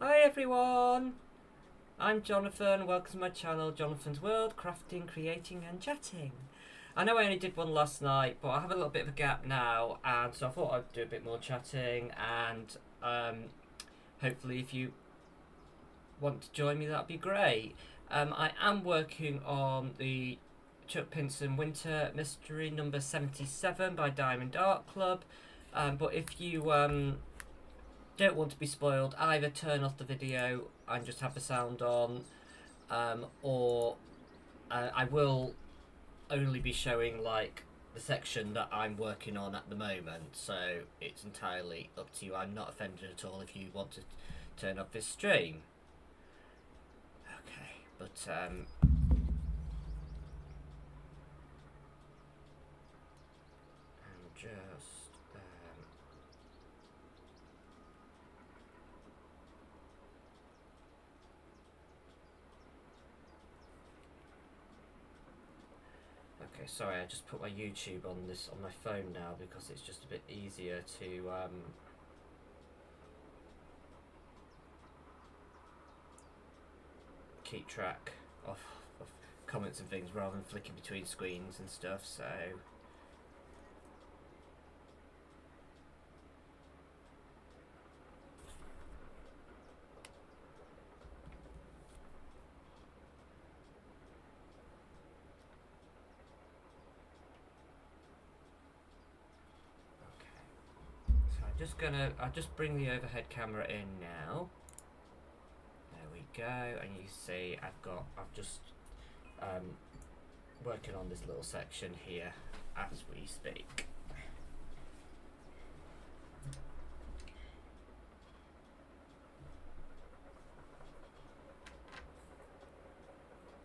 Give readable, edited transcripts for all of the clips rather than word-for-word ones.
Hi everyone, I'm Jonathan. Welcome to my channel, Jonathan's World, crafting, creating and chatting. I know I only did one last night, but I have a little bit of a gap now, and so I thought I'd do a bit more chatting, and hopefully if you want to join me, that'd be great. I am working on the Chuck Pinson Winter Mystery number 77 by Diamond Art Club, but if you don't want to be spoiled, either turn off the video and just have the sound on, or I will only be showing like the section that I'm working on at the moment, so it's entirely up to you. I'm not offended at all if you want to turn off this stream. Okay, but I'm just okay, sorry, I just put my YouTube on my phone now because it's just a bit easier to keep track of comments and things rather than flicking between screens and stuff, so I'll just bring the overhead camera in now. There we go, and you see I've just working on this little section here as we speak.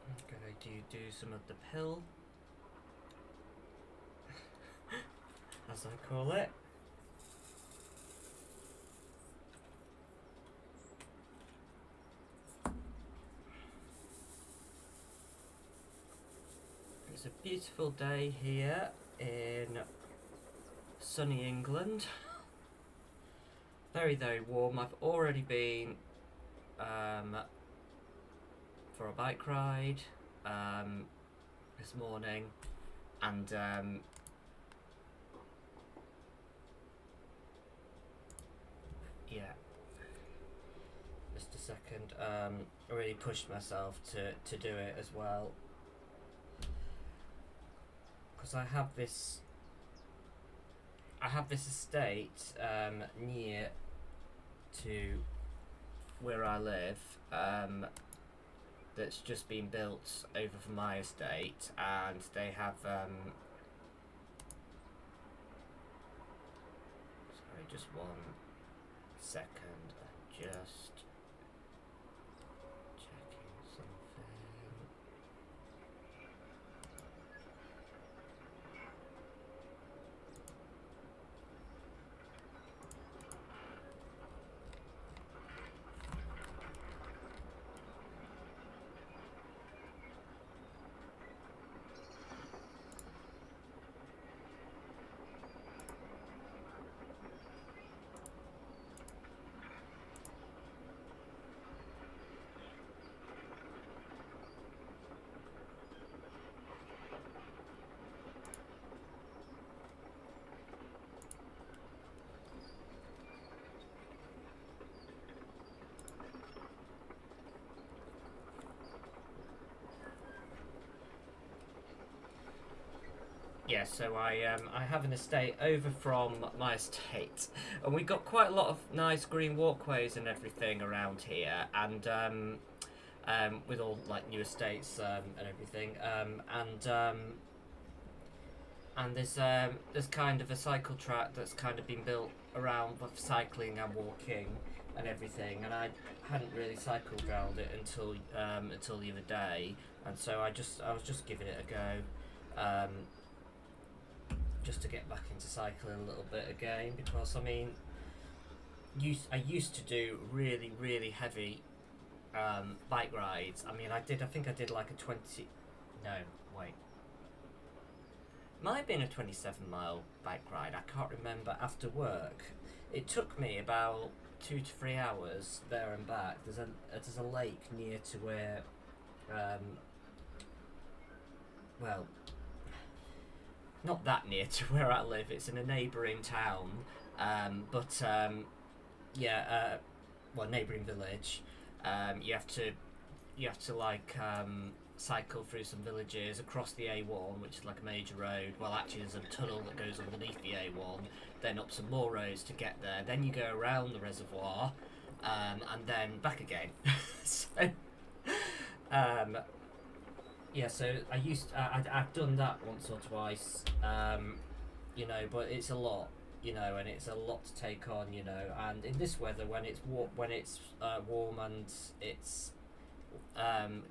I'm gonna do some of the pill, as I call it. It's a beautiful day here in sunny England. Very, very warm. I've already been for a bike ride this morning, and yeah, just a second. I really pushed myself to do it as well, because I have this estate near to where I live, that's just been built over from my estate, and they have sorry, just 1 second, just checking something. Yeah, so I have an estate over from my estate, and we've got quite a lot of nice green walkways and everything around here, and with all like new estates and everything, and there's kind of a cycle track that's kind of been built around for cycling and walking and everything, and I hadn't really cycled around it until the other day, and so I was just giving it a go. Just to get back into cycling a little bit again, because I mean, I used to do really, really heavy bike rides. I mean, I think I did like a 20. No, wait. Might have been a 27-mile bike ride. I can't remember. After work, it took me about 2 to 3 hours there and back. There's a lake near to where, well, not that near to where I live. It's in a neighbouring town, well, neighbouring village. You have to like cycle through some villages across the A1, which is like a major road. Well, actually, there's a tunnel that goes underneath the A1, then up some more roads to get there. Then you go around the reservoir, and then back again. So, yeah. So I've done that once or twice. But it's a lot. And it's a lot to take on. And in this weather, when it's warm and it's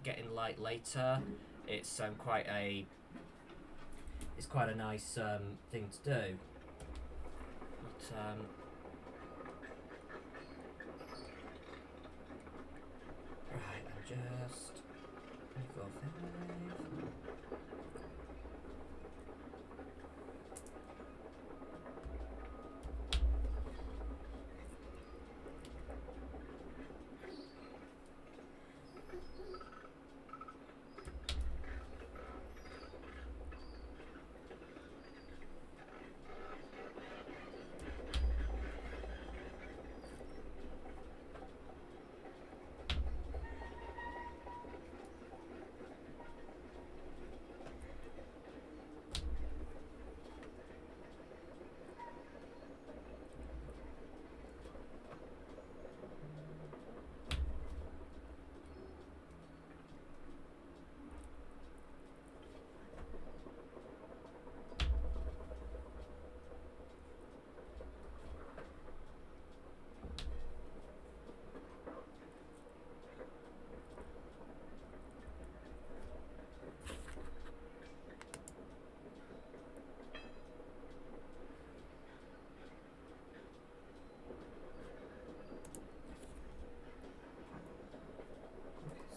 getting light later, it's quite a nice thing to do. But right, I'm just 4, 5.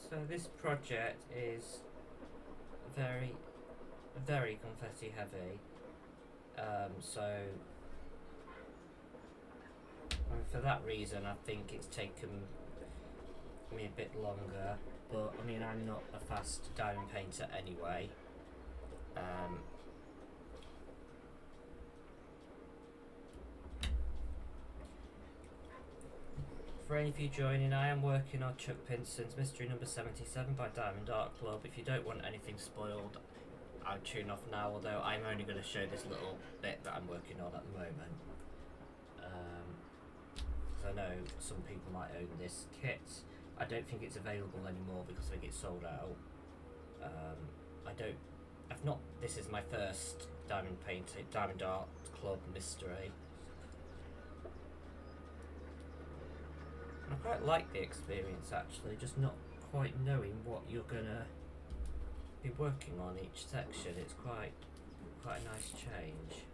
So this project is very, very confetti heavy. For that reason, I think it's taken me a bit longer. But I mean, I'm not a fast diamond painter anyway. For any of you joining, I am working on Chuck Pinson's Mystery Number 77 by Diamond Art Club. If you don't want anything spoiled, I'll tune off now, although I'm only going to show this little bit that I'm working on at the moment. Because I know some people might own this kit. I don't think it's available anymore because I think it's sold out. This is my first Diamond Art Club mystery. I quite like the experience actually, just not quite knowing what you're gonna be working on each section. It's quite a nice change.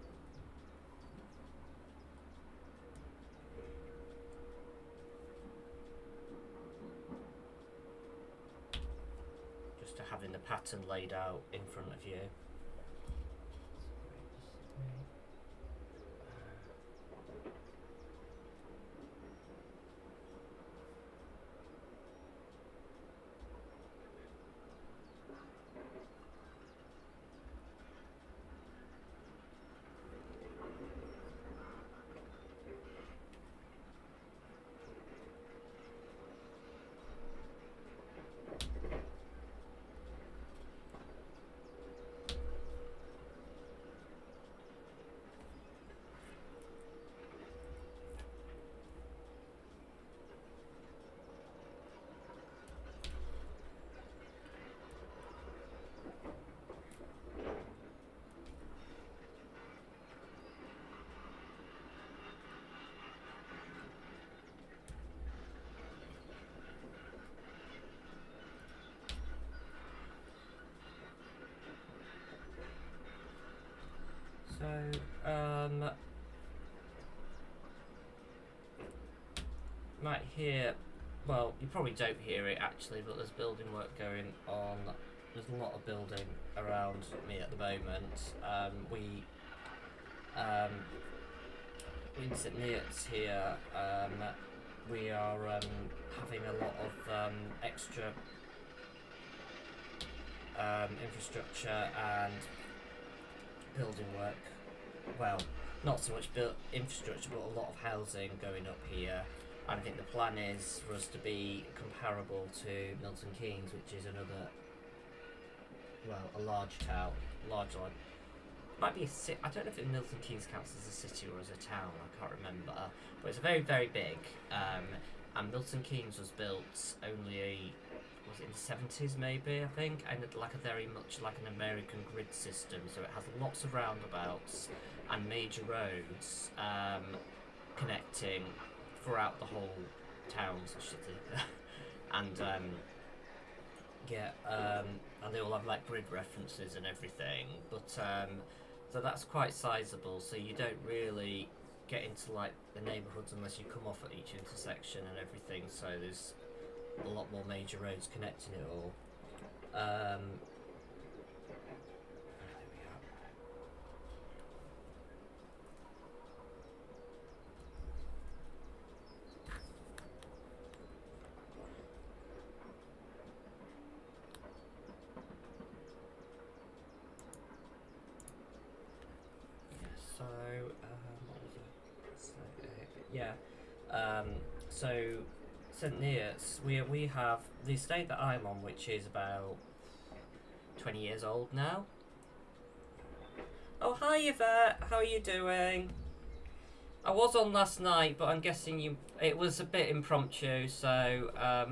Just to having the pattern laid out in front of you. So, might hear, well, you probably don't hear it actually, but there's building work going on there's a lot of building around me at the moment. In St Neots here, we are having a lot of extra infrastructure and building work. Well, not so much infrastructure, but a lot of housing going up here. And I think the plan is for us to be comparable to Milton Keynes, which is another, well, a large town, large one. Might be a city. I don't know if Milton Keynes counts as a city or as a town. I can't remember, but it's very, very big. And Milton Keynes was built only, was it in the 70s maybe, I think, and like a very much like an American grid system. So it has lots of roundabouts and major roads connecting throughout the whole towns, and and they all have like grid references and everything. But so that's quite sizable. So you don't really get into like the neighbourhoods unless you come off at each intersection and everything. So there's a lot more major roads connecting it all. There we are. So St Neots, we have the estate that I'm on, which is about 20 years old now. Oh, hi Yvette, how are you doing? I was on last night, but I'm guessing it was a bit impromptu, so I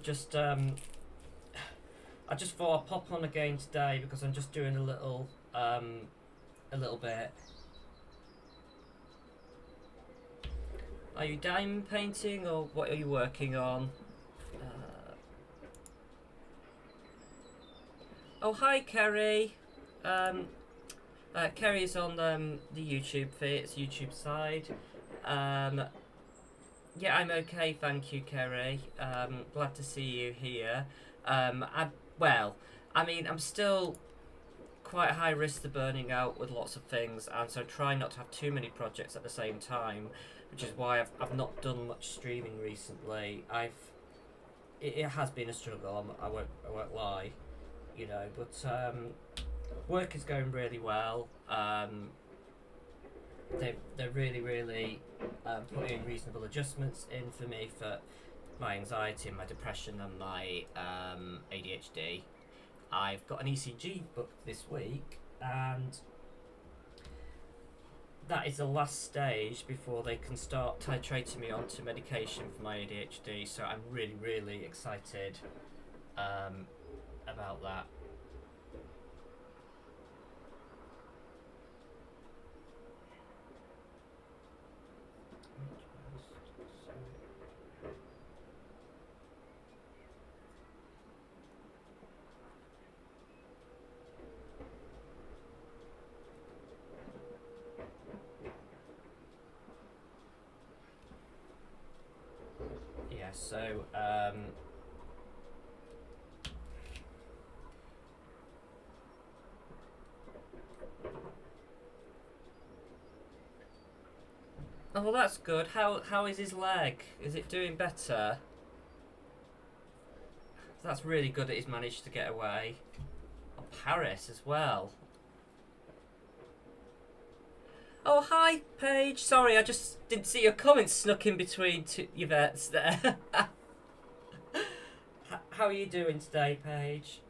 just thought I'd pop on again today because I'm just doing a little bit. Are you diamond painting, or what are you working on? Oh, hi, Kerry. Kerry's on the YouTube feed, it's YouTube side. Yeah, I'm okay, thank you, Kerry. Glad to see you here. I'm still quite high risk to burning out with lots of things, and so try not to have too many projects at the same time, which is why I've not done much streaming recently. It has been a struggle. I won't lie, you know. But work is going really well. They're really putting reasonable adjustments in for me for my anxiety and my depression and my ADHD. I've got an ECG booked this week, and that is the last stage before they can start titrating me onto medication for my ADHD. So I'm really excited about that. So oh, well, that's good. How is his leg? Is it doing better? That's really good that he's managed to get away. Oh, Paris as well. Oh, hi, Paige. Sorry, I just didn't see your comments snuck in between your vets there. How are you doing today, Paige?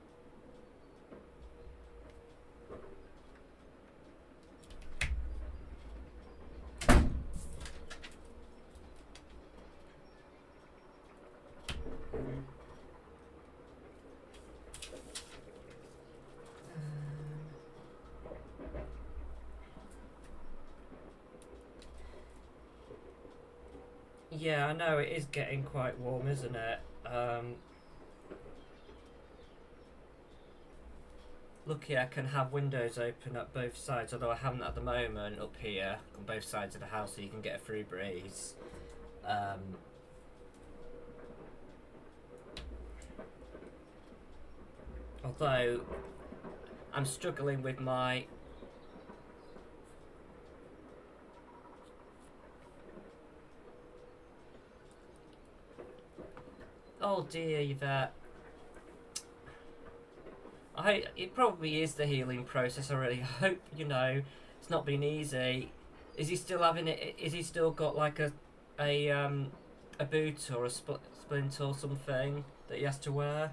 Yeah, I know, it is getting quite warm, isn't it? Lucky I can have windows open at both sides, although I haven't at the moment up here on both sides of the house, so you can get a free breeze. Although I'm struggling with my... Oh dear, Yvette. It probably is the healing process. I really hope, it's not been easy. Is he still having it? Is he still got like a boot or a splint or something that he has to wear?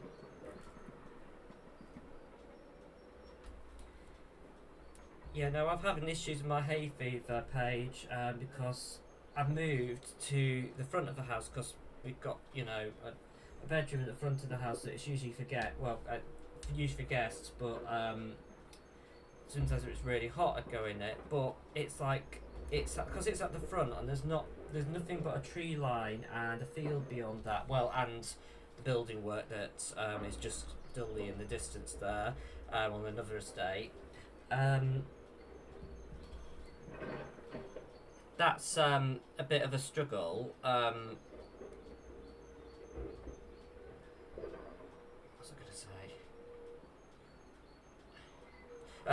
Yeah, no, I'm having issues with my hay fever page because I've moved to the front of the house because we've got, a bedroom at the front of the house that it's usually used for guests, but sometimes it's really hot, I'd go in it. But it's like because it's at the front and there's nothing but a tree line and a field beyond that. Well, and the building work that is just dully in the distance there on another estate. That's a bit of a struggle. What was I going to say?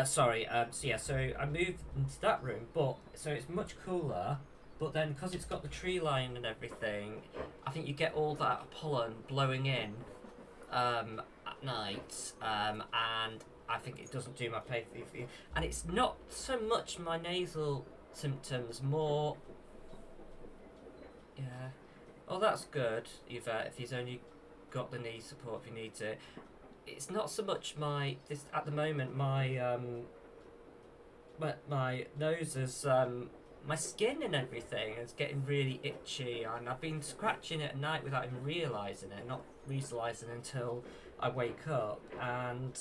Sorry. So I moved into that room, but so it's much cooler. But then, because it's got the tree line and everything, I think you get all that pollen blowing in at night, and I think it doesn't do my pain for you. And it's not so much my nasal symptoms, more. Yeah. Oh, that's good, Yvette. If he's only got the knee support, if you need it. It's not so much this at the moment. My nose is my skin and everything is getting really itchy, and I've been scratching it at night without even realising it, not realising until I wake up. And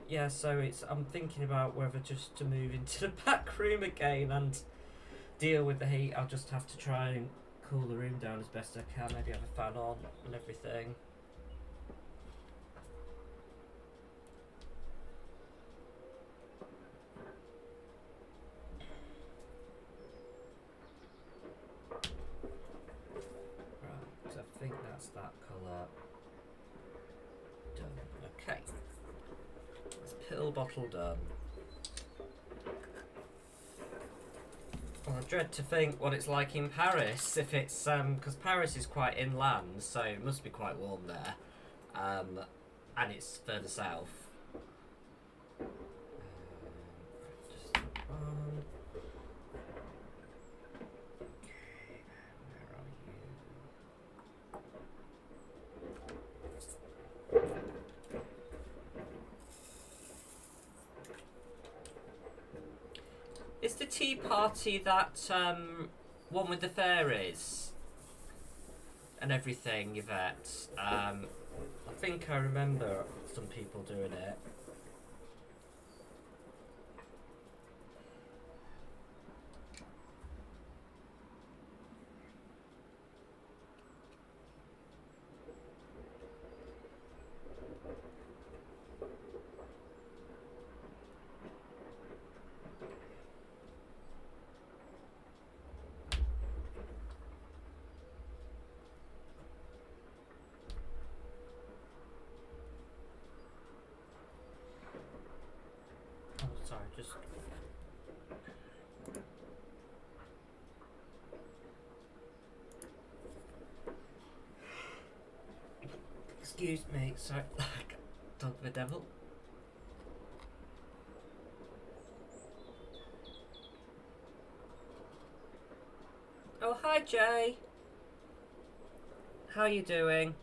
yeah, so I'm thinking about whether just to move into the back room again and deal with the heat. I'll just have to try and cool the room down as best I can. Maybe have a fan on and everything. Right, so I think that's that colour done. Okay. Pill bottle done. Well, I dread to think what it's like in Paris, if it's because Paris is quite inland, so it must be quite warm there, and it's further south. Just on. Okay, where are you? Is the tea party that one with the fairies and everything, Yvette? I think I remember some people doing it. Sorry, just... Excuse me, sorry. Dog the devil. Oh, hi, Jay. How are you doing?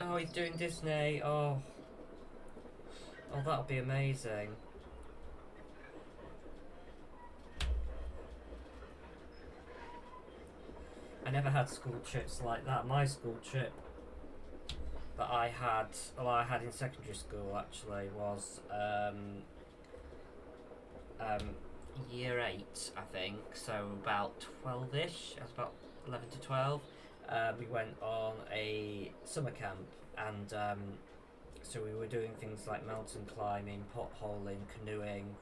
Oh, he's doing Disney. Oh, that'll be amazing. I never had school trips like that. My school trip that I had in secondary school actually was year 8, I think. So about 12ish. I was about 11 to 12. We went on a summer camp, and so we were doing things like mountain climbing, potholing, canoeing,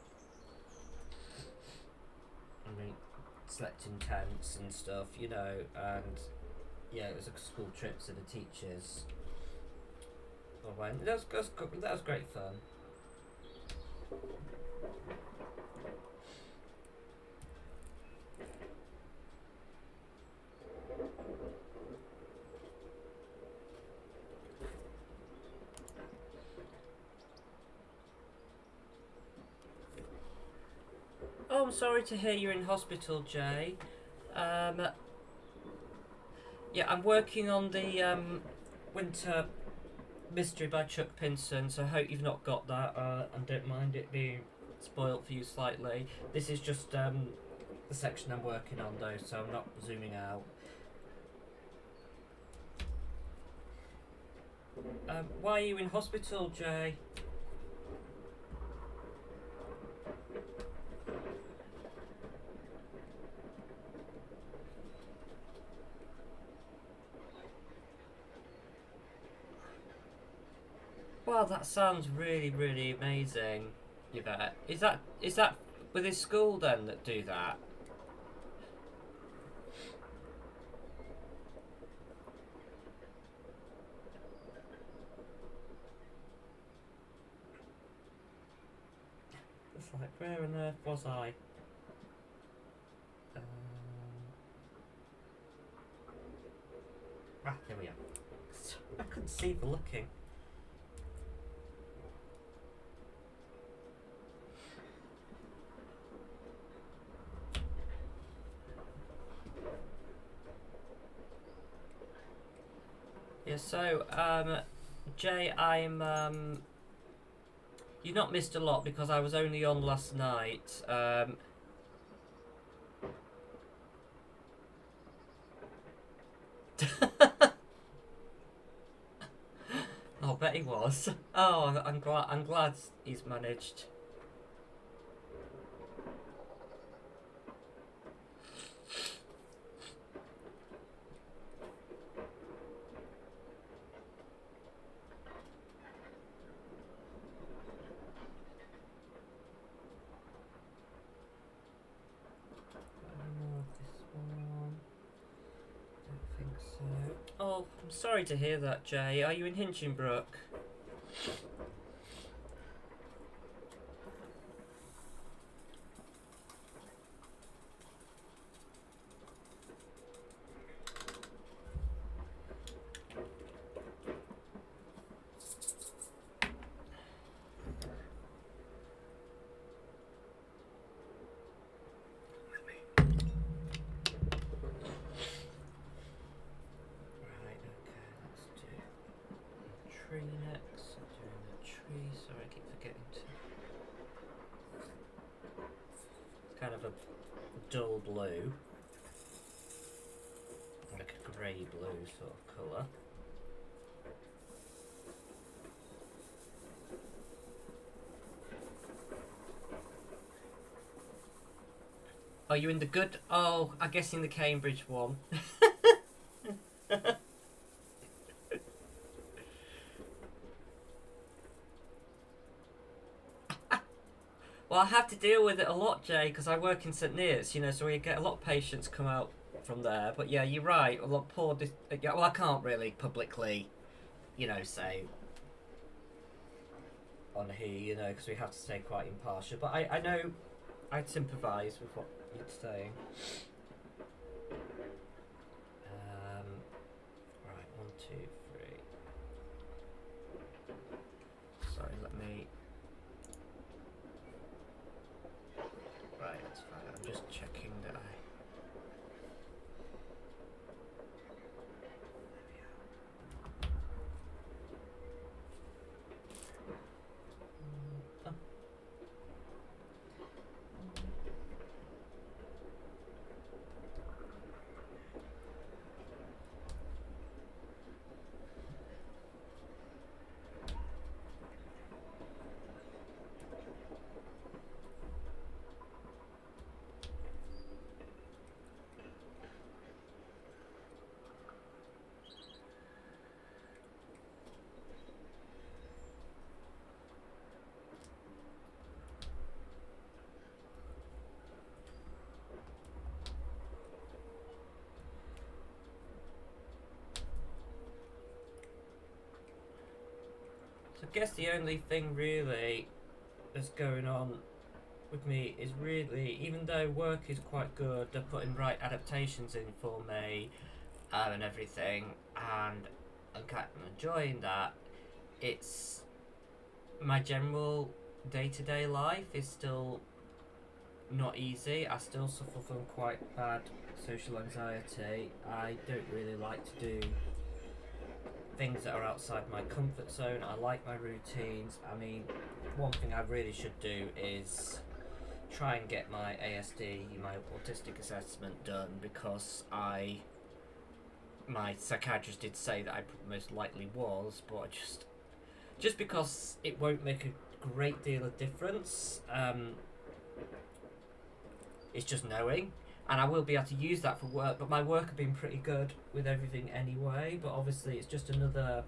and we slept in tents and stuff, you know, and yeah, it was a school trip, so the teachers all went. That was great fun. Oh, I'm sorry to hear you're in hospital, Jay. Yeah, I'm working on the Winter Mystery by Chuck Pinson, so I hope you've not got that, and don't mind it being spoilt for you slightly. This is just the section I'm working on, though, so I'm not zooming out. Why are you in hospital, Jay? Wow, that sounds really, really amazing, Yvette. Is that with his school then that do that? It's like, where on earth was I? Here we are. I couldn't see for looking. Yeah, so, Jay, you've not missed a lot because I was only on last night. I bet he was. Oh, I'm glad he's managed. Oh, I'm sorry to hear that, Jay. Are you in Hinchinbrook? Tree next. Doing the tree. Sorry, I keep forgetting to. It's kind of a dull blue, like a grey blue sort of colour. Are you in the good? Oh, I guess in the Cambridge one. Well, I have to deal with it a lot, Jay, because I work in St Neots, you know, so we get a lot of patients come out from there. But yeah, you're right. A lot poor. Yeah, well, I can't really publicly, you know, say on here, you know, because we have to stay quite impartial. But I know I'd sympathise with what you're saying. Right, 1, 2, 3. Sorry, let me. Right, that's fine. I'm just checking that I. So I guess the only thing really that's going on with me is really, even though work is quite good, they're putting right adaptations in for me and everything, and I'm kind of enjoying that. It's my general day-to-day life is still not easy. I still suffer from quite bad social anxiety. I don't really like to do things that are outside my comfort zone. I like my routines. I mean, one thing I really should do is try and get my ASD, my autistic assessment done, because my psychiatrist did say that I most likely was, but just because it won't make a great deal of difference. It's just knowing, and I will be able to use that for work. But my work have been pretty good with everything anyway. But obviously, it's just another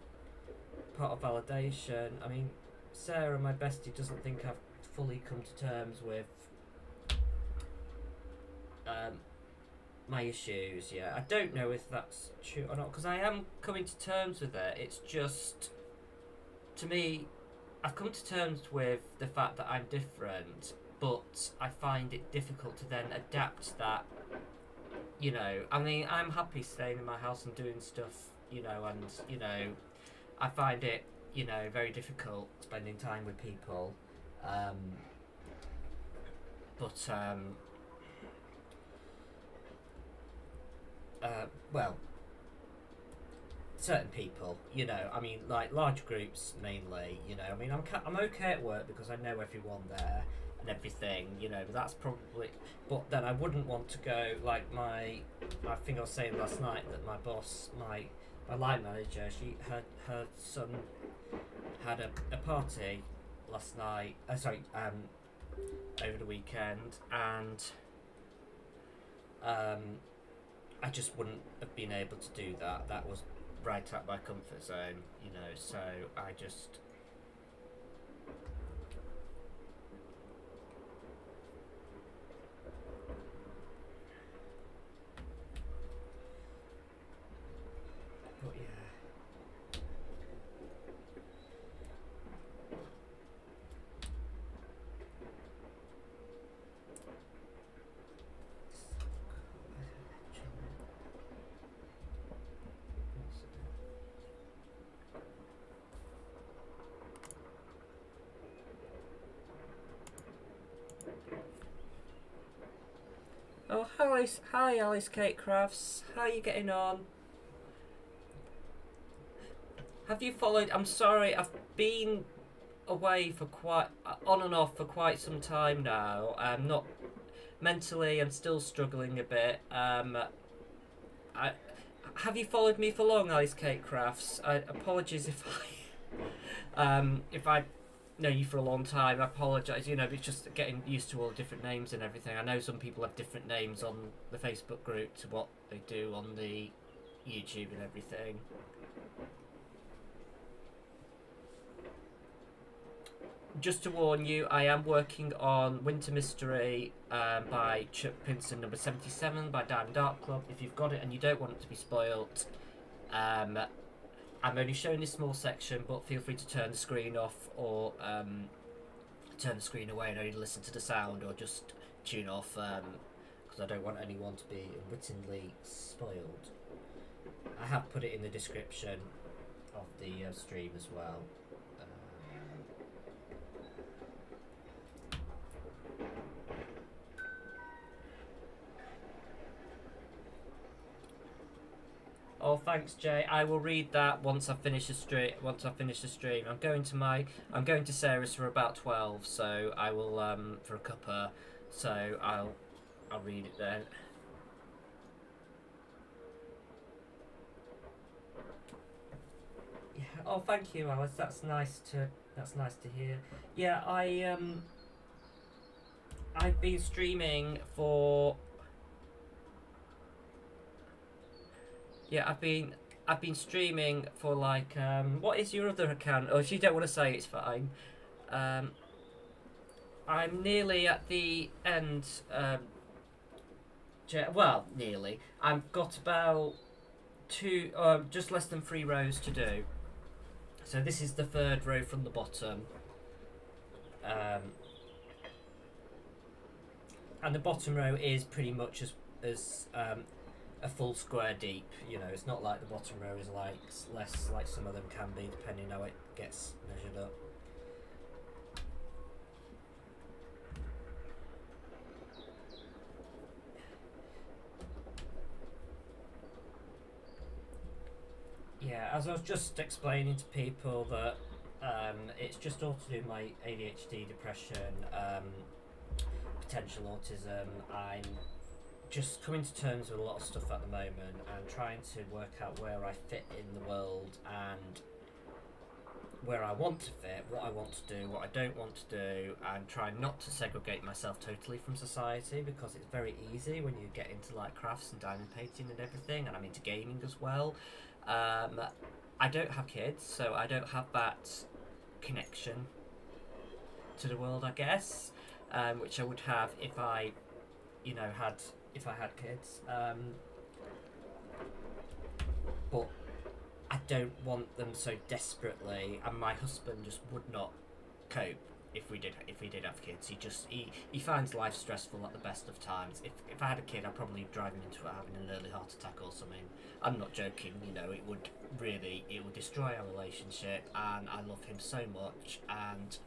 part of validation. I mean, Sarah, my bestie, doesn't think I've fully come to terms with my issues yet. I don't know if that's true or not, because I am coming to terms with it. It's just, to me, I've come to terms with the fact that I'm different, but I find it difficult to then adapt that. You know, I mean, I'm happy staying in my house and doing stuff, you know, and, you know, I find it, you know, very difficult spending time with people. Well, certain people, you know, I mean, like large groups mainly, you know, I mean, I'm okay at work because I know everyone there and everything, you know, but that's probably, but then I wouldn't want to go like I think I was saying last night that my boss, my line manager, her son had a party last night, over the weekend, and I just wouldn't have been able to do that. That was right at my comfort zone, you know, so I just... But yeah. Oh, hi Alice Kate Crafts. How are you getting on? Have you followed? I'm sorry, I've been away for quite on and off for quite some time now. I'm not mentally. I'm still struggling a bit. I have you followed me for long, Alice Kate Crafts? Apologies if I know you for a long time. I apologise. You know, it's just getting used to all the different names and everything. I know some people have different names on the Facebook group to what they do on the YouTube and everything. Just to warn you, I am working on Winter Mystery by Chuck Pinson, number 77 by Diamond Art Club. If you've got it and you don't want it to be spoilt, I'm only showing this small section, but feel free to turn the screen off or turn the screen away and only listen to the sound, or just tune off, because I don't want anyone to be unwittingly spoiled. I have put it in the description of the stream as well. Oh, thanks, Jay. I will read that once I finish the stream. I'm going to Sarah's for about 12, so I will for a cuppa. So I'll read it then. Yeah. Oh, thank you, Alice. That's nice to hear. Yeah, I've been streaming for... Yeah, I've been streaming for like what is your other account? Or if you don't want to say, it's fine. I'm nearly at the end. Well, nearly. I've got about just less than 3 rows to do. So this is the third row from the bottom. And the bottom row is pretty much as a full square deep. You know, it's not like the bottom row is like less, like some of them can be, depending how it gets measured up. Yeah, as I was just explaining to people that it's just all to do with my ADHD, depression, potential autism. I'm just coming to terms with a lot of stuff at the moment and trying to work out where I fit in the world and where I want to fit, what I want to do, what I don't want to do, and try not to segregate myself totally from society, because it's very easy when you get into like crafts and diamond painting and everything, and I'm into gaming as well. I don't have kids, so I don't have that connection to the world, I guess, which I would have if I, had kids. But I don't want them so desperately, and my husband just would not cope if we did have kids. He finds life stressful at the best of times. If I had a kid, I'd probably drive him into having an early heart attack or something. I'm not joking. It would destroy our relationship, and I love him so much, and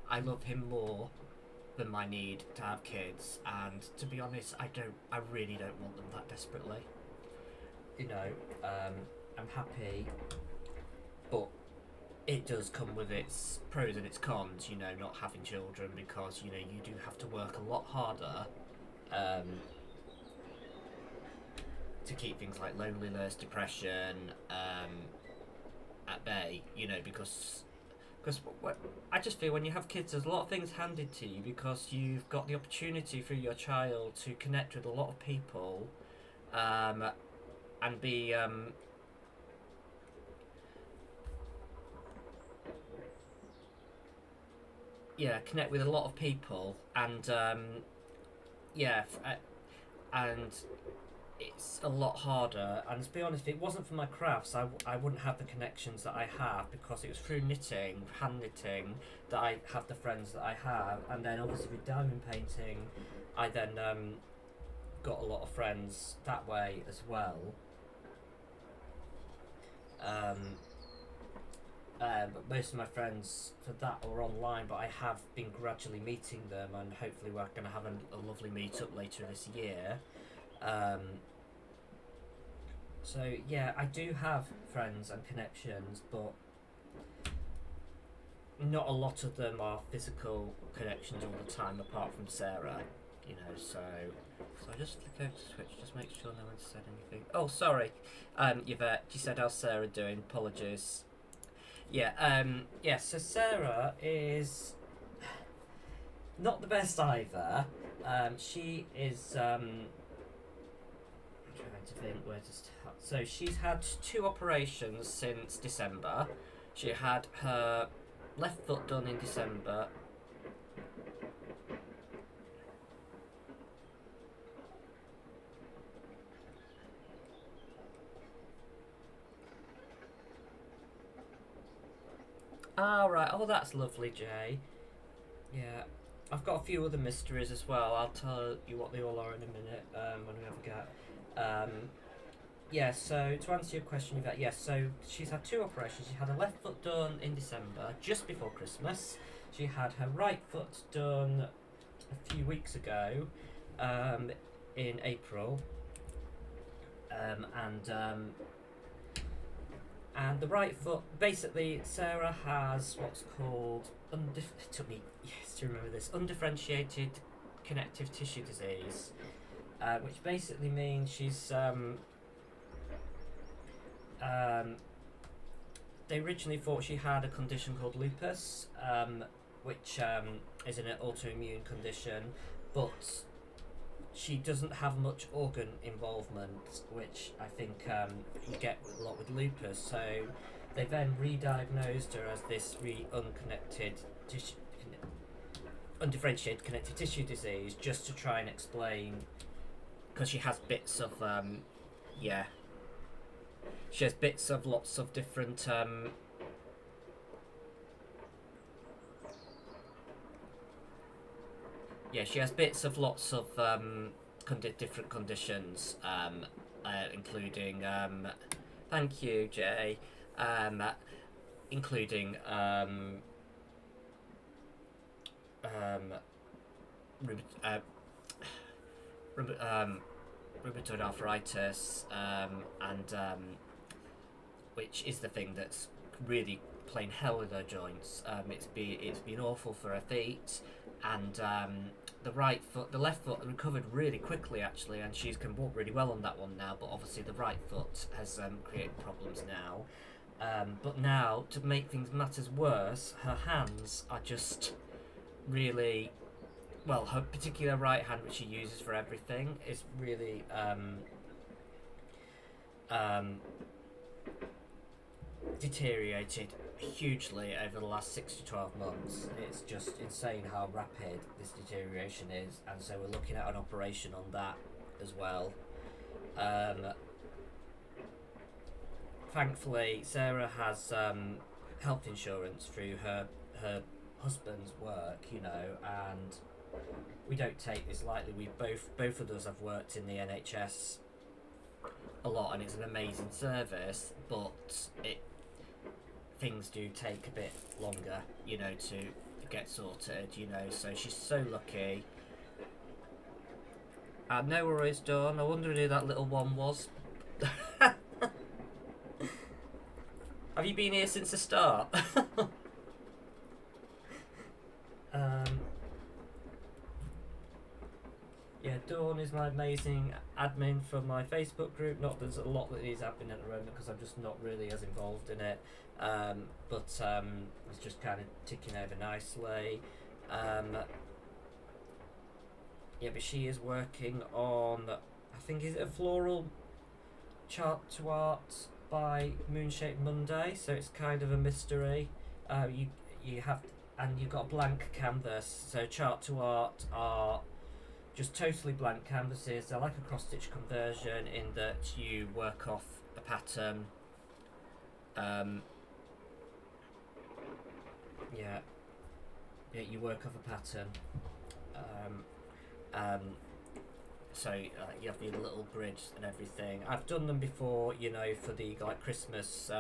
I love him more than my need to have kids. And to be honest, I really don't want them that desperately. I'm happy, but it does come with its pros and its cons, not having children, because, you do have to work a lot harder to keep things like loneliness, depression at bay, because I just feel when you have kids, there's a lot of things handed to you, because you've got the opportunity through your child to connect with a lot of people and be... connect with a lot of people, and and it's a lot harder. And to be honest, if it wasn't for my crafts, I wouldn't have the connections that I have, because it was through knitting, hand knitting, that I have the friends that I have. And then obviously with diamond painting, I then got a lot of friends that way as well. But most of my friends for that are online, but I have been gradually meeting them, and hopefully we're going to have a lovely meet-up later this year. So yeah, I do have friends and connections, but not a lot of them are physical connections all the time, apart from Sarah. So I just flick over to Twitch, just make sure no one said anything. Oh, sorry, Yvette, you said how's Sarah doing? Apologies. So Sarah is not the best either. She is, I'm trying to think where to start. So she's had 2 operations since December. She had her left foot done in December. Right. Oh, that's lovely, Jay. Yeah. I've got a few other mysteries as well. I'll tell you what they all are in a minute when we have a go. So to answer your question, so she's had 2 operations. She had her left foot done in December, just before Christmas. She had her right foot done a few weeks ago, in April. And the right foot, basically, Sarah has what's called, it took me years to remember this, undifferentiated connective tissue disease, which basically means she's, they originally thought she had a condition called lupus, which is an autoimmune condition, but she doesn't have much organ involvement, which I think you get a lot with lupus. So they then re-diagnosed her as this undifferentiated connective tissue disease, just to try and explain, because she has bits of she has bits of lots of different yeah, she has bits of lots of different conditions, including thank you, Jay, including rheumatoid arthritis, and which is the thing that's really playing hell with her joints. It's been awful for her feet, and the left foot recovered really quickly actually, and she can walk really well on that one now. But obviously the right foot has created problems now. But now, to make things matters worse, her hands are just really, well, her particular right hand, which she uses for everything, is really deteriorated hugely over the last 6 to 12 months. It's just insane how rapid this deterioration is, and so we're looking at an operation on that as well. Thankfully, Sarah has health insurance through her husband's work, you know, and we don't take this lightly. We both of us have worked in the NHS a lot, and it's an amazing service, but things do take a bit longer, you know, to get sorted, you know. So she's so lucky. No worries, Dawn. I wondered who that little one was. Have you been here since the start? Yeah, Dawn is my amazing admin for my Facebook group. Not there's a lot that needs admin at the moment because I'm just not really as involved in it. But it's just kind of ticking over nicely. Yeah, but she is working on, I think, is it a floral chart to art by Moonshaped Monday? So it's kind of a mystery. You have, and you've got a blank canvas. So chart to art are just totally blank canvases. They're like a cross stitch conversion in that you work off a pattern. Yeah, you work off a pattern. So you have your little grid and everything. I've done them before, you know, for the like Christmas,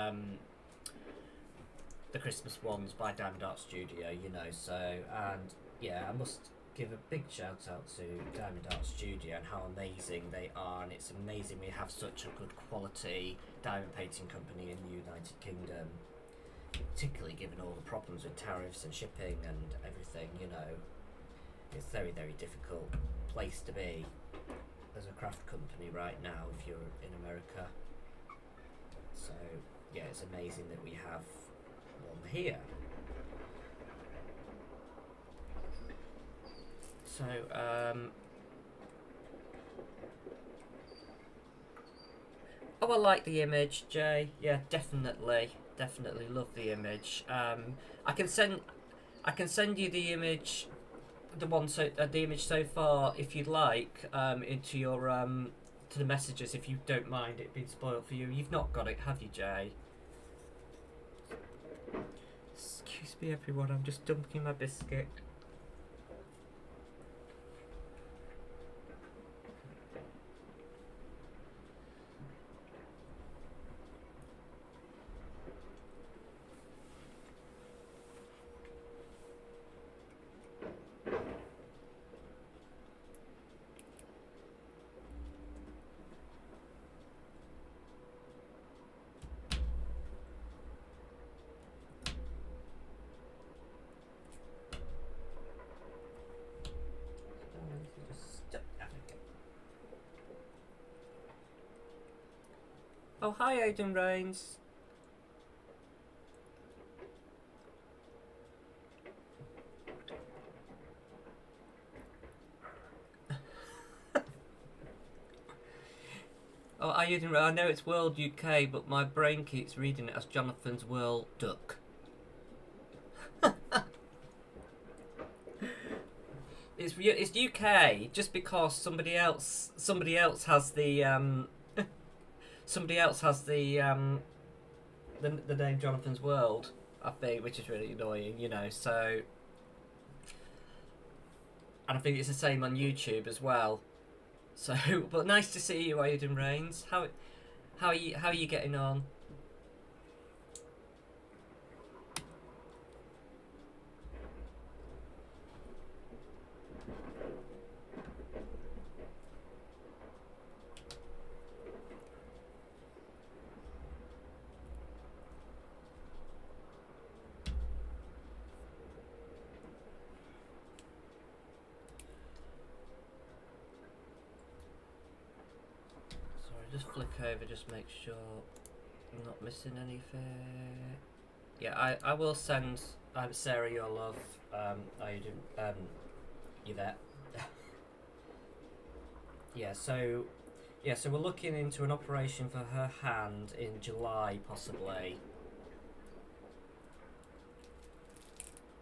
the Christmas ones by Diamond Art Studio, you know. So, and yeah, I must give a big shout out to Diamond Art Studio and how amazing they are, and it's amazing we have such a good quality diamond painting company in the United Kingdom, particularly given all the problems with tariffs and shipping and everything, you know. It's a very, very difficult place to be as a craft company right now if you're in America. So yeah, it's amazing that we have one here. So oh, I like the image, Jay. Yeah, definitely love the image. I can send you the image, the image so far, if you'd like, into your to the messages, if you don't mind it being spoiled for you. You've not got it, have you, Jay? Excuse me, everyone. I'm just dunking my biscuit. Oh, hi, Aiden Rains. Oh, I know it's World UK, but my brain keeps reading it as Jonathan's World Duck. It's UK just because somebody else has the the name Jonathan's World, I think, which is really annoying, you know. So And I think it's the same on YouTube as well. So, but nice to see you, Aidan Rains. How are you getting on? Sorry, just flick over, just make sure I'm not missing anything. Yeah, I will send Sarah your love. Aidan, Yvette. Yeah, so we're looking into an operation for her hand in July, possibly.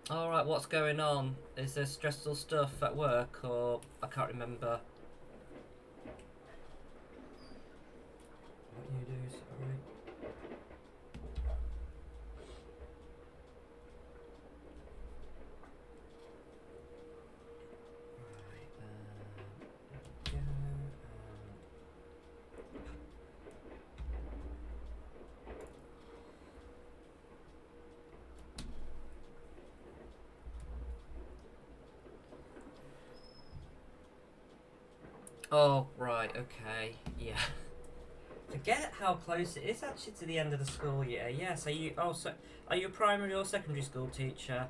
Alright, what's going on? Is there stressful stuff at work, or I can't remember. What do you do, sorry? Oh, right, okay, yeah. Forget how close it is actually to the end of the school year. Yes, are you? Oh, so are you a primary or secondary school teacher?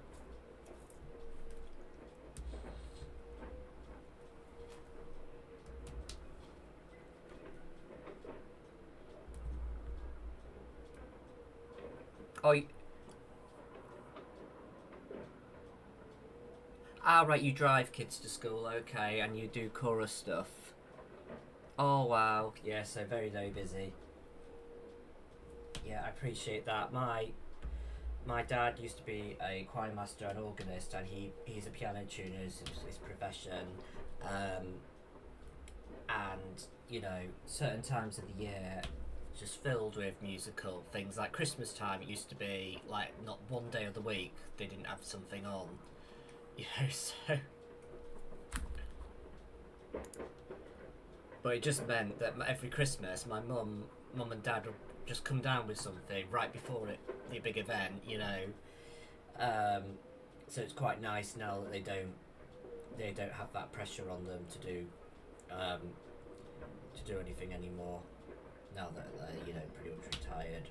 Oh, right, you drive kids to school, okay, and you do chorus stuff. Oh wow, yeah, so very busy. Yeah, I appreciate that. My dad used to be a choir master and organist, and he's a piano tuner, is his profession. And you know, certain times of the year just filled with musical things. Like Christmas time, it used to be like not one day of the week they didn't have something on. You know, so. But it just meant that every Christmas, my mum and dad would just come down with something right before the big event, you know. So it's quite nice now that they don't have that pressure on them to do anything anymore. Now that they're pretty much retired.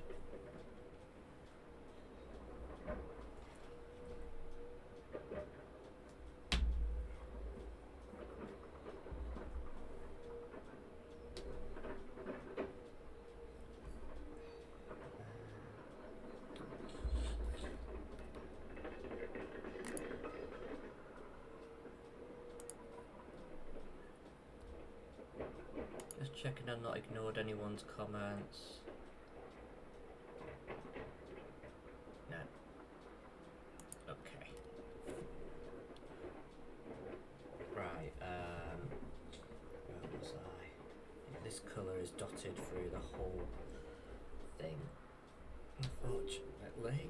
Just checking I've not ignored anyone's comments. No. Okay. Right, where was I? This colour is dotted through the whole thing, unfortunately.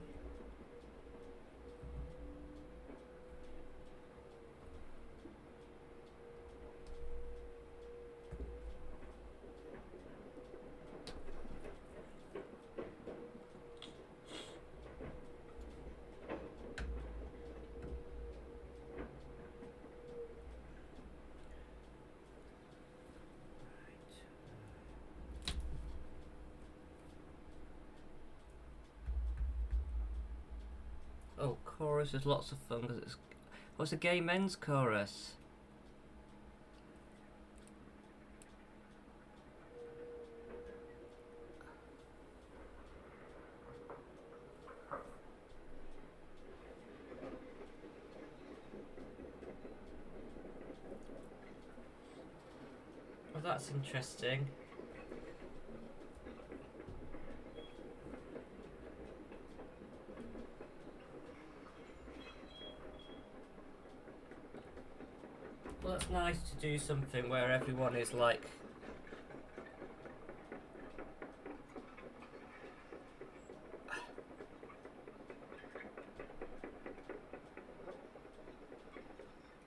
Oh, chorus is lots of fun because it's. What's a gay men's chorus? Oh, that's interesting. Well, it's nice to do something where everyone is like.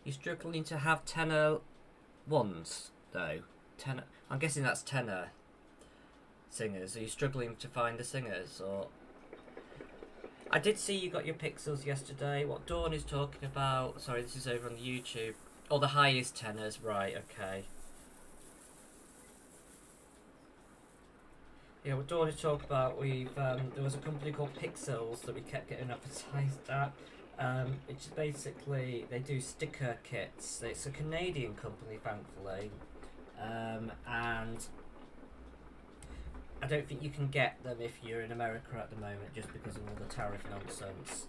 You You're struggling to have tenor ones, though. Tenor. I'm guessing that's tenor singers. Are you struggling to find the singers, or? I did see you got your pixels yesterday. What Dawn is talking about. Sorry, this is over on the YouTube. Oh, the highest tenors. Right. Okay. Yeah, what Dawn is talking about. There was a company called Pixels that we kept getting advertised at. It's basically, they do sticker kits. It's a Canadian company, thankfully, and I don't think you can get them if you're in America at the moment, just because of all the tariff nonsense.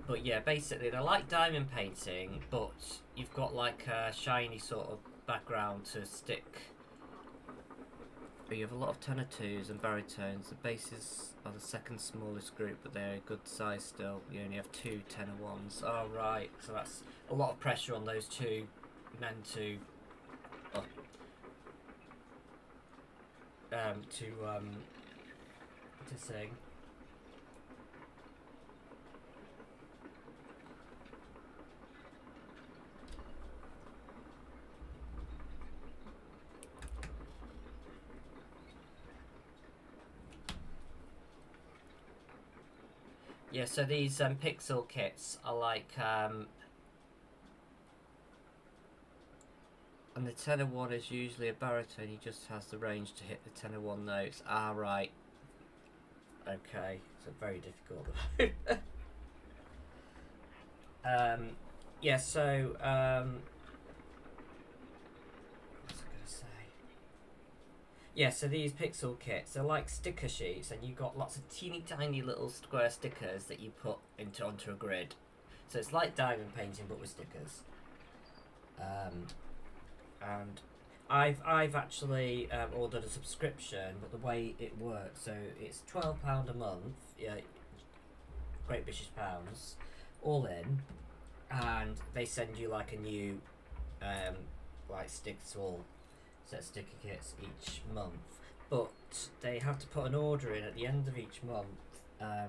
But yeah, basically they're like diamond painting, but you've got like a shiny sort of background to stick. But you have a lot of tenor twos and baritones. The basses are the second smallest group, but they're a good size still. You only have 2 tenor ones. Oh right, so that's a lot of pressure on those 2 men to sing. Yeah, so these pixel kits are like, and the tenor one is usually a baritone. He just has the range to hit the tenor 1 notes. Ah, right. Okay, so very difficult. Yeah, so what's I gonna say? Yeah, so these pixel kits are like sticker sheets, and you've got lots of teeny tiny little square stickers that you put onto a grid. So it's like diamond painting but with stickers. And I've actually ordered a subscription, but the way it works, so it's £12 a month, yeah, Great British pounds, all in, and they send you like a new like small set of sticker kits each month, but they have to put an order in at the end of each month, I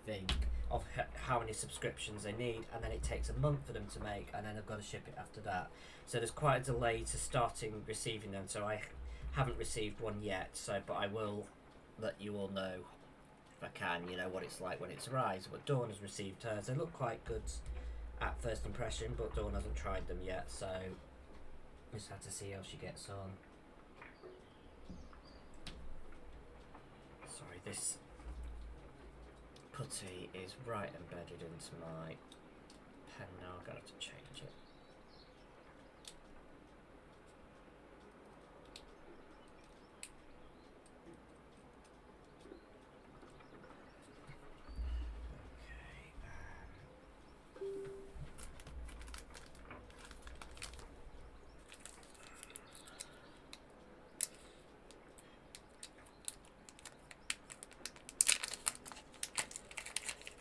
think, of how many subscriptions they need, and then it takes a month for them to make, and then they've got to ship it after that. So there's quite a delay to starting receiving them. So I haven't received one yet. So, but I will let you all know if I can. You know what it's like when it's arrives. But Dawn has received hers. They look quite good at first impression, but Dawn hasn't tried them yet. So just have to see how she gets on. Sorry, this putty is right embedded into my pen now. I'm gonna have to change it.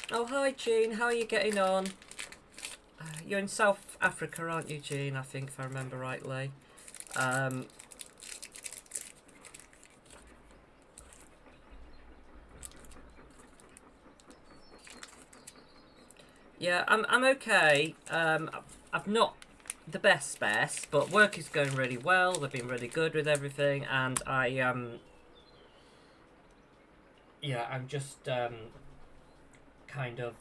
Oh, hi, Jean. How are you getting on? You're in South Africa, aren't you, Jean? I think, if I remember rightly. Yeah, I'm okay. I've not the best, but work is going really well. They've been really good with everything, and yeah, I'm just kind of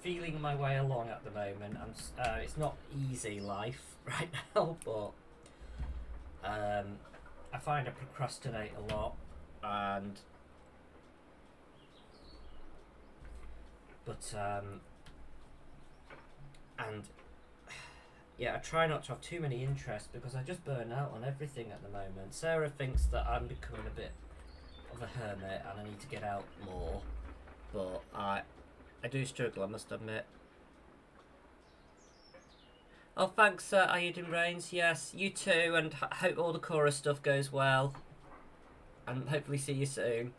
feeling my way along at the moment. It's not easy life right now, but I find I procrastinate a lot, and yeah, I try not to have too many interests because I just burn out on everything at the moment. Sarah thinks that I'm becoming a bit of a hermit and I need to get out more, but I do struggle, I must admit. Oh, thanks, Aiden Rains. Yes, you too, and hope all the chorus stuff goes well, and hopefully see you soon.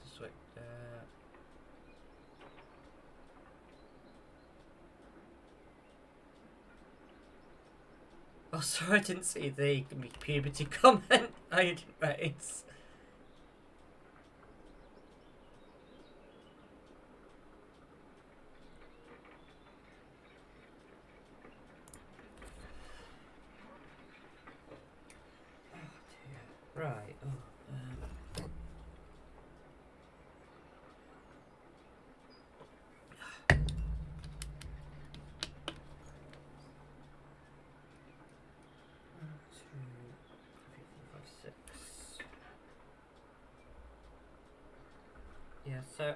Let's switch. Oh, sorry, I didn't see the puberty comment. I didn't raise. Right. Oh, yeah, so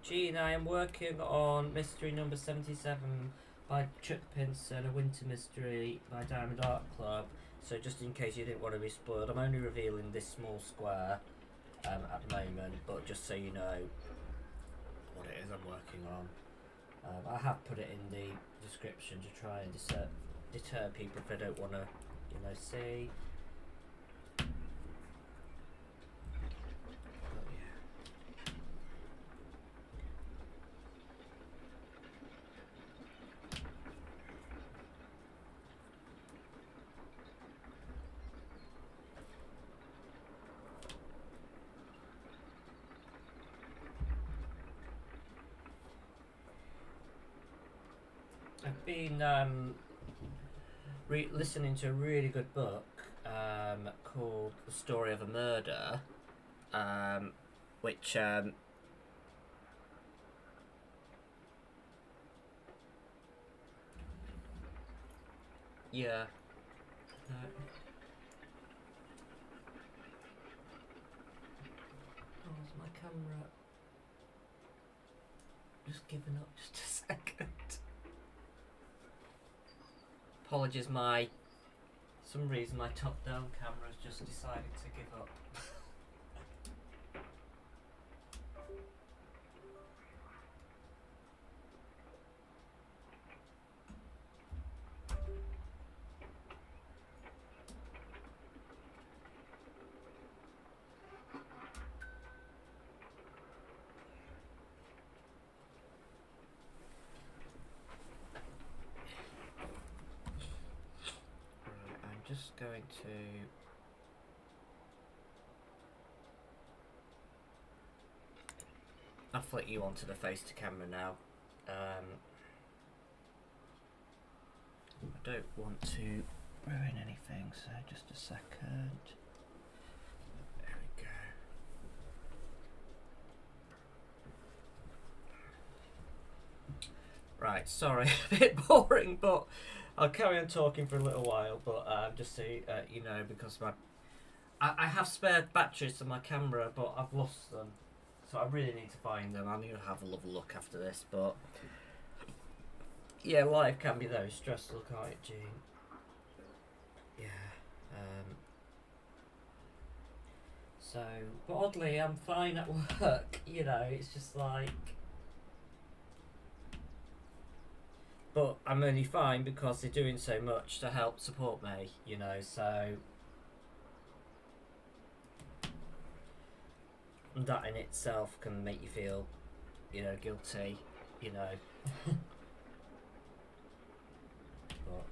Gene, I am working on mystery number 77 by Chuck Pinson, A Winter Mystery by Diamond Art Club. So just in case you didn't want to be spoiled, I'm only revealing this small square at the moment, but just so you know what it is I'm working on. I have put it in the description to try and deter people if they don't want to, see. I've been listening to a really good book called The Story of a Murder, which yeah. No. Oh, is my camera just giving up just a second? Apologies, some reason my top-down camera's just decided to give up. Just going to I'll flick you onto the face to camera now. I don't want to ruin anything, so just a second. There we go. Right, sorry, a bit boring, but I'll carry on talking for a little while, but just so because I have spare batteries to my camera, but I've lost them, so I really need to find them. I need to have a little look after this, but yeah, life can be very stressful, can't it, Gene? Yeah. So, but oddly, I'm fine at work. It's just like. But I'm only fine because they're doing so much to help support me, so that in itself can make you feel, guilty, But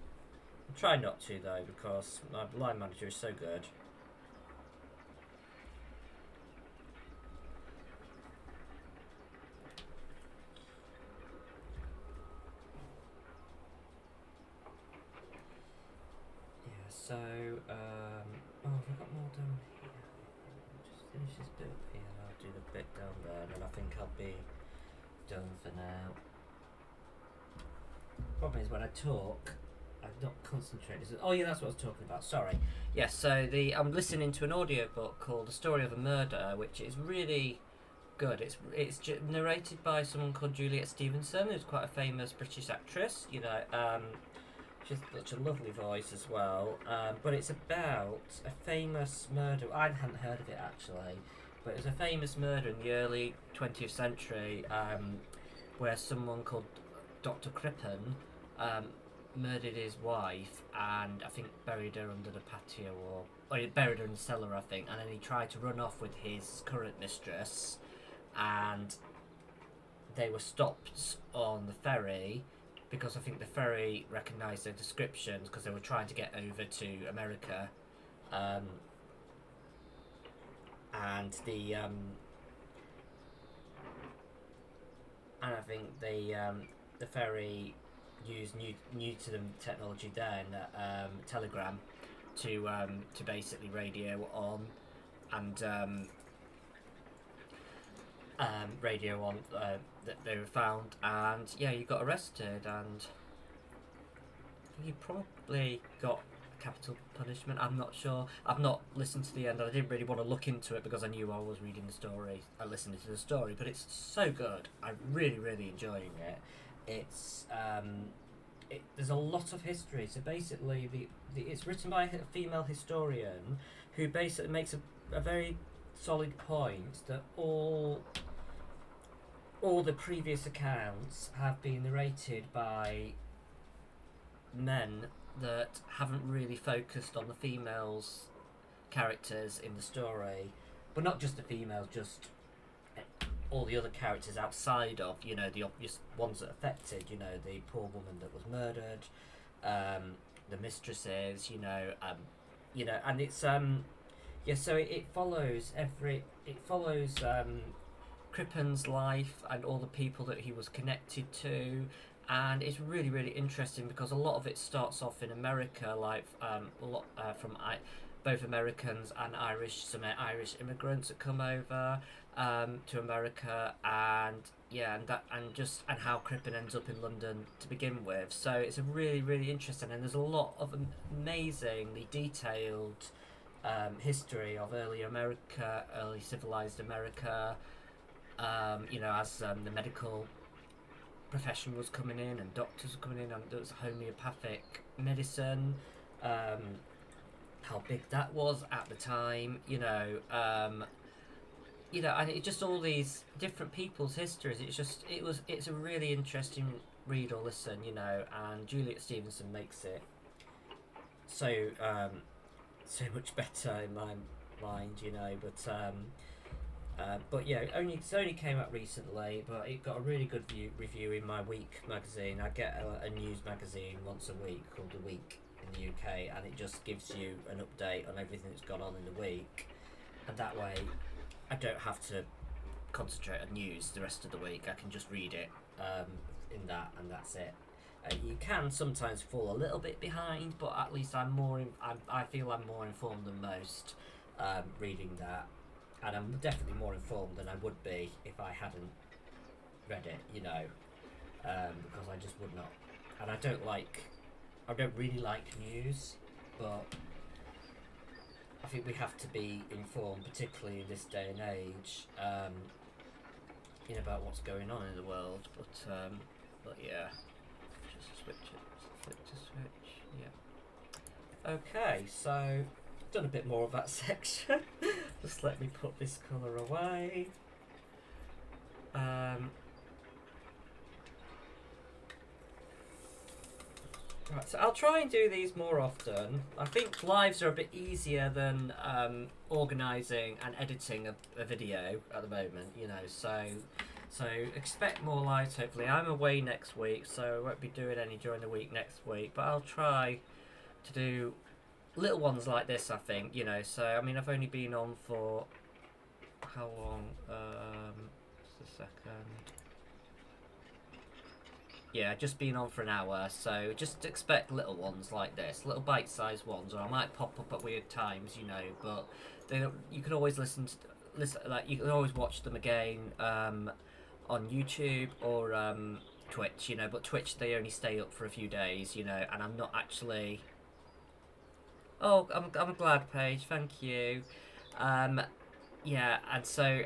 I try not to, though, because my line manager is so good. So, have I got more down here? Just finish this bit up here and I'll do the bit down there, and then I think I'll be done for now. Problem is, when I talk, I'm not concentrating. Oh yeah, that's what I was talking about, sorry. Yes, so I'm listening to an audiobook called The Story of a Murder, which is really good. It's narrated by someone called Juliet Stevenson, who's quite a famous British actress, She's such a lovely voice as well, but it's about a famous murder. I hadn't heard of it actually, but it was a famous murder in the early 20th century where someone called Dr. Crippen murdered his wife and I think buried her under the patio or or he buried her in the cellar, I think, and then he tried to run off with his current mistress, and they were stopped on the ferry because I think the ferry recognised their descriptions because they were trying to get over to America, and I think the ferry used new to them technology then, telegram, to basically radio on, and radio on that they were found, and yeah, you got arrested, and you probably got capital punishment. I'm not sure. I've not listened to the end. I didn't really want to look into it because I knew I was reading the story. I listened to the story, but it's so good. I'm really enjoying it. It's there's a lot of history. So basically, it's written by a female historian who basically makes a very solid point that all the previous accounts have been narrated by men that haven't really focused on the females' characters in the story, but not just the females, just all the other characters outside of, you know, the obvious ones that affected, you know, the poor woman that was murdered, the mistresses, you know, and it's yeah, so it follows Crippen's life and all the people that he was connected to, and it's really interesting because a lot of it starts off in America, like a lot from both Americans and some Irish immigrants that come over to America, and yeah, and how Crippen ends up in London to begin with. So it's a really interesting, and there's a lot of amazingly detailed history of early America, early civilized America. You know, as the medical profession was coming in and doctors were coming in, and there was homeopathic medicine, how big that was at the time, you know, and it just all these different people's histories. It's a really interesting read or listen, you know, and Juliet Stevenson makes it so much better in my mind, you know, but yeah, it only came out recently, but it got a really good review in my Week magazine. I get a news magazine once a week called The Week in the UK, and it just gives you an update on everything that's gone on in the week, and that way I don't have to concentrate on news the rest of the week. I can just read it in that, and that's it. You can sometimes fall a little bit behind, but at least I feel I'm more informed than most reading that. And I'm definitely more informed than I would be if I hadn't read it, you know, because I just would not. And I don't really like news, but I think we have to be informed, particularly in this day and age, about what's going on in the world. But yeah, just switch it, flip to switch, yeah. Okay, so done a bit more of that section. Just let me put this colour away. Right, so I'll try and do these more often. I think lives are a bit easier than organising and editing a video at the moment, you know, so expect more lives hopefully. I'm away next week, so I won't be doing any during the week next week, but I'll try to do little ones like this, I think, you know. So I mean, I've only been on for how long? Just a second. Yeah, just been on for an hour, so just expect little ones like this, little bite-sized ones, or I might pop up at weird times, you know. But you can always listen, like you can always watch them again on YouTube or Twitch, you know. But Twitch, they only stay up for a few days, you know, and I'm not actually. Oh, I'm glad, Paige. Thank you. Yeah, and so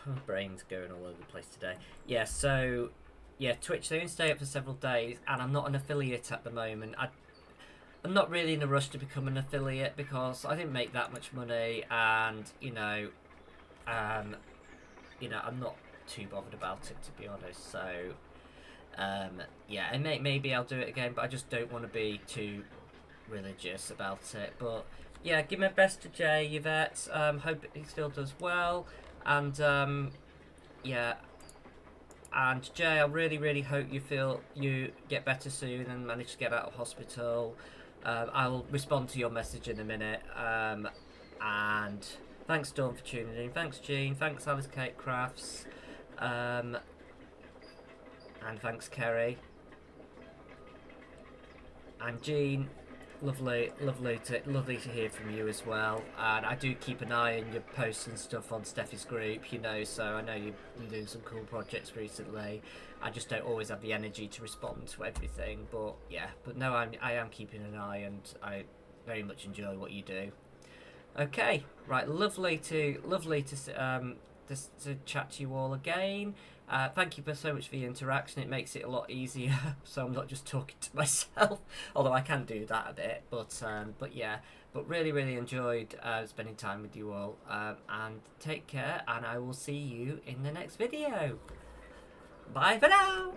my brain's going all over the place today. Yeah, so yeah, Twitch, they only stay up for several days, and I'm not an affiliate at the moment. I'm not really in a rush to become an affiliate because I didn't make that much money, and you know, I'm not too bothered about it, to be honest. So Yeah, and maybe I'll do it again, but I just don't want to be too religious about it. But yeah, give my best to Jay, Yvette. Hope he still does well, and yeah. And Jay, I really hope you get better soon and manage to get out of hospital. I'll respond to your message in a minute. And thanks Dawn for tuning in. Thanks Jean. Thanks Alice Kate Crafts. And thanks Kerry. And Jean, lovely to hear from you as well. And I do keep an eye on your posts and stuff on Steffi's group, you know, so I know you're doing some cool projects recently. I just don't always have the energy to respond to everything, but yeah, but no, I am keeping an eye, and I very much enjoy what you do. Okay, right, lovely to chat to you all again. Thank you so much for the interaction. It makes it a lot easier, so I'm not just talking to myself. Although I can do that a bit, but yeah. But really enjoyed spending time with you all. And take care, and I will see you in the next video. Bye for now.